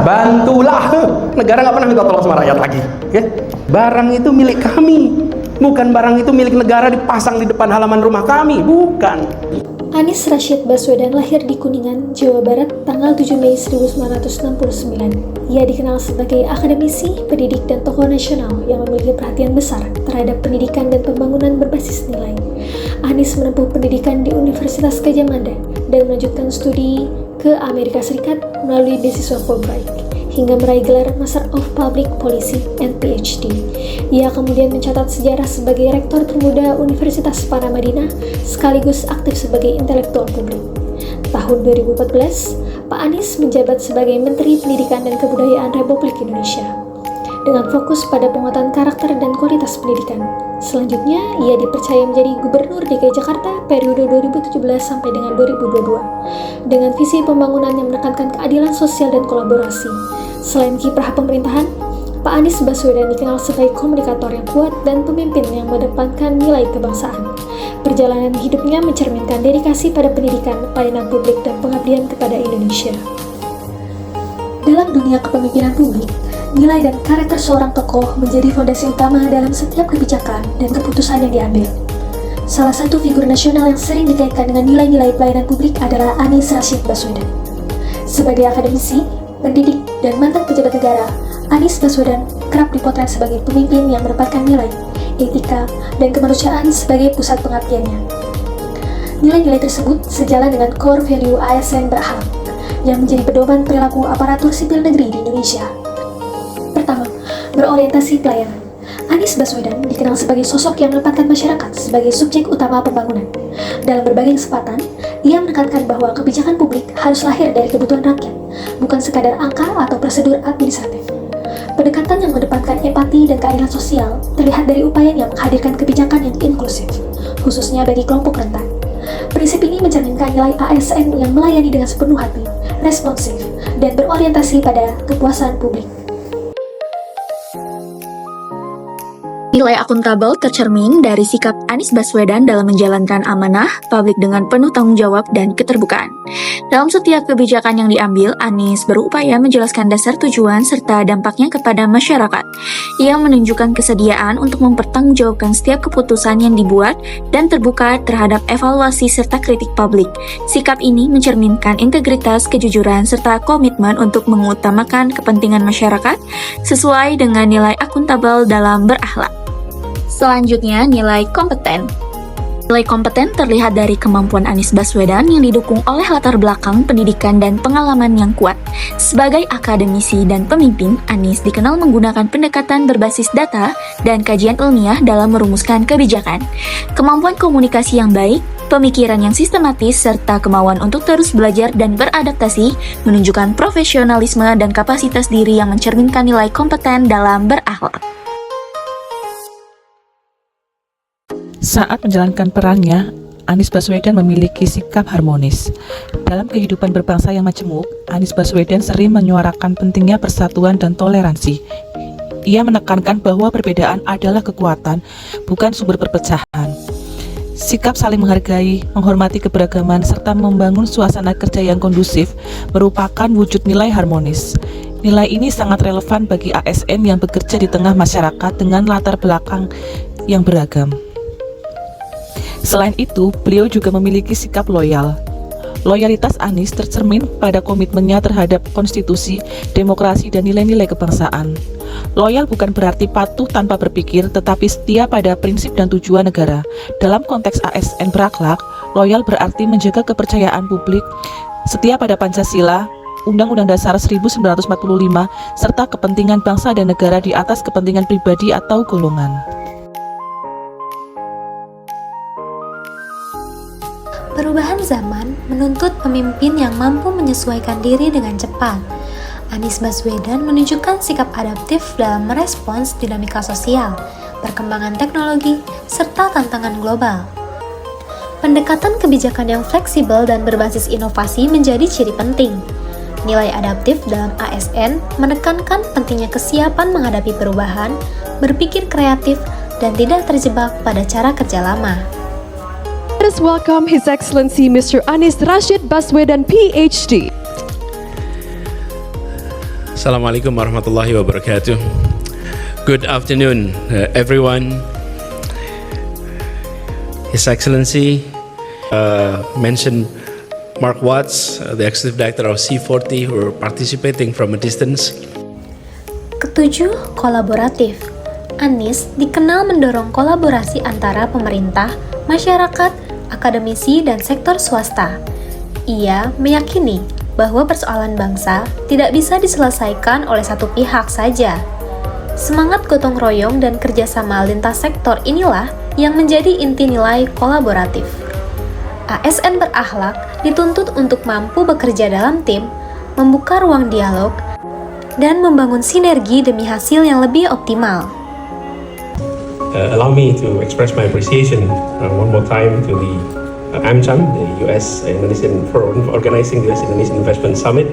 Bantulah, negara nggak pernah minta tolong sama rakyat lagi. Ya, barang itu milik kami, bukan barang itu milik negara dipasang di depan halaman rumah kami, bukan. Anies Rashid Baswedan lahir di Kuningan, Jawa Barat, tanggal 7 Mei 1969. Ia dikenal sebagai akademisi, pendidik, dan tokoh nasional yang memiliki perhatian besar terhadap pendidikan dan pembangunan berbasis nilai. Anies menempuh pendidikan di Universitas Gadjah Mada dan melanjutkan studi ke Amerika Serikat melalui beasiswa Fulbright hingga meraih gelar Master of Public Policy and PhD. Ia kemudian mencatat sejarah sebagai rektor termuda Universitas Paramadina sekaligus aktif sebagai intelektual publik. Tahun 2014, Pak Anies menjabat sebagai Menteri Pendidikan dan Kebudayaan Republik Indonesia dengan fokus pada penguatan karakter dan kualitas pendidikan. Selanjutnya, ia dipercaya menjadi Gubernur DKI Jakarta periode 2017 sampai dengan 2022 dengan visi pembangunan yang menekankan keadilan sosial dan kolaborasi. Selain kiprah pemerintahan, Pak Anies Baswedan dikenal sebagai komunikator yang kuat dan pemimpin yang mengedepankan nilai kebangsaan. Perjalanan hidupnya mencerminkan dedikasi pada pendidikan, pelayanan publik, dan pengabdian kepada Indonesia. Dalam dunia kepemimpinan publik, nilai dan karakter seorang tokoh menjadi fondasi utama dalam setiap kebijakan dan keputusan yang diambil. Salah satu figur nasional yang sering dikaitkan dengan nilai-nilai pelayanan publik adalah Anies Rashid Baswedan. Sebagai akademisi, pendidik, dan mantan pejabat negara, Anies Baswedan kerap dipotret sebagai pemimpin yang menempatkan nilai, etika, dan kemanusiaan sebagai pusat pengabdiannya. Nilai-nilai tersebut sejalan dengan core value ASN berakhlak yang menjadi pedoman perilaku aparatur sipil negeri di Indonesia. Pertama, berorientasi pelayanan. Anies Baswedan dikenal sebagai sosok yang menempatkan masyarakat sebagai subjek utama pembangunan. Dalam berbagai kesempatan, ia menekankan bahwa kebijakan publik harus lahir dari kebutuhan rakyat, bukan sekadar angka atau prosedur administratif. Pendekatan yang mengedepankan empati dan keadilan sosial terlihat dari upayanya menghadirkan kebijakan yang inklusif, khususnya bagi kelompok rentan. Prinsip ini mencerminkan nilai ASN yang melayani dengan sepenuh hati, responsif, dan berorientasi pada kepuasan publik. Nilai akuntabel tercermin dari sikap Anies Baswedan dalam menjalankan amanah publik dengan penuh tanggung jawab dan keterbukaan. Dalam setiap kebijakan yang diambil, Anies berupaya menjelaskan dasar tujuan serta dampaknya kepada masyarakat. Ia menunjukkan kesediaan untuk mempertanggungjawabkan setiap keputusan yang dibuat dan terbuka terhadap evaluasi serta kritik publik. Sikap ini mencerminkan integritas, kejujuran, serta komitmen untuk mengutamakan kepentingan masyarakat sesuai dengan nilai akuntabel dalam berakhlak. Selanjutnya, nilai kompeten. Nilai kompeten terlihat dari kemampuan Anies Baswedan yang didukung oleh latar belakang pendidikan dan pengalaman yang kuat. Sebagai akademisi dan pemimpin, Anies dikenal menggunakan pendekatan berbasis data dan kajian ilmiah dalam merumuskan kebijakan. Kemampuan komunikasi yang baik, pemikiran yang sistematis, serta kemauan untuk terus belajar dan beradaptasi menunjukkan profesionalisme dan kapasitas diri yang mencerminkan nilai kompeten dalam berakhlak. Saat menjalankan perannya, Anies Baswedan memiliki sikap harmonis. Dalam kehidupan berbangsa yang majemuk, Anies Baswedan sering menyuarakan pentingnya persatuan dan toleransi. Ia menekankan bahwa perbedaan adalah kekuatan, bukan sumber perpecahan. Sikap saling menghargai, menghormati keberagaman, serta membangun suasana kerja yang kondusif merupakan wujud nilai harmonis. Nilai ini sangat relevan bagi ASN yang bekerja di tengah masyarakat dengan latar belakang yang beragam. Selain itu, beliau juga memiliki sikap loyal. Loyalitas Anies tercermin pada komitmennya terhadap konstitusi, demokrasi, dan nilai-nilai kebangsaan. Loyal bukan berarti patuh tanpa berpikir, tetapi setia pada prinsip dan tujuan negara. Dalam konteks ASN berakhlak, loyal berarti menjaga kepercayaan publik, setia pada Pancasila, Undang-Undang Dasar 1945, serta kepentingan bangsa dan negara di atas kepentingan pribadi atau golongan. Perubahan zaman menuntut pemimpin yang mampu menyesuaikan diri dengan cepat. Anies Baswedan menunjukkan sikap adaptif dalam merespons dinamika sosial, perkembangan teknologi, serta tantangan global. Pendekatan kebijakan yang fleksibel dan berbasis inovasi menjadi ciri penting. Nilai adaptif dalam ASN menekankan pentingnya kesiapan menghadapi perubahan, berpikir kreatif, dan tidak terjebak pada cara kerja lama. Let us welcome His Excellency Mr. Anies Rashid Baswedan, PhD. Assalamualaikum warahmatullahi wabarakatuh. Good afternoon, everyone. His Excellency mentioned Mark Watts, the Executive Director of C40, who are participating from a distance. Ketujuh, kolaboratif. Anies dikenal mendorong kolaborasi antara pemerintah, masyarakat, akademisi, dan sektor swasta. Ia meyakini bahwa persoalan bangsa tidak bisa diselesaikan oleh satu pihak saja. Semangat gotong royong dan kerjasama lintas sektor inilah yang menjadi inti nilai kolaboratif. ASN berakhlak dituntut untuk mampu bekerja dalam tim, membuka ruang dialog, dan membangun sinergi demi hasil yang lebih optimal. Allow me to express my appreciation one more time to the AmCham, the US Indonesian, for organizing this Indonesian Investment Summit.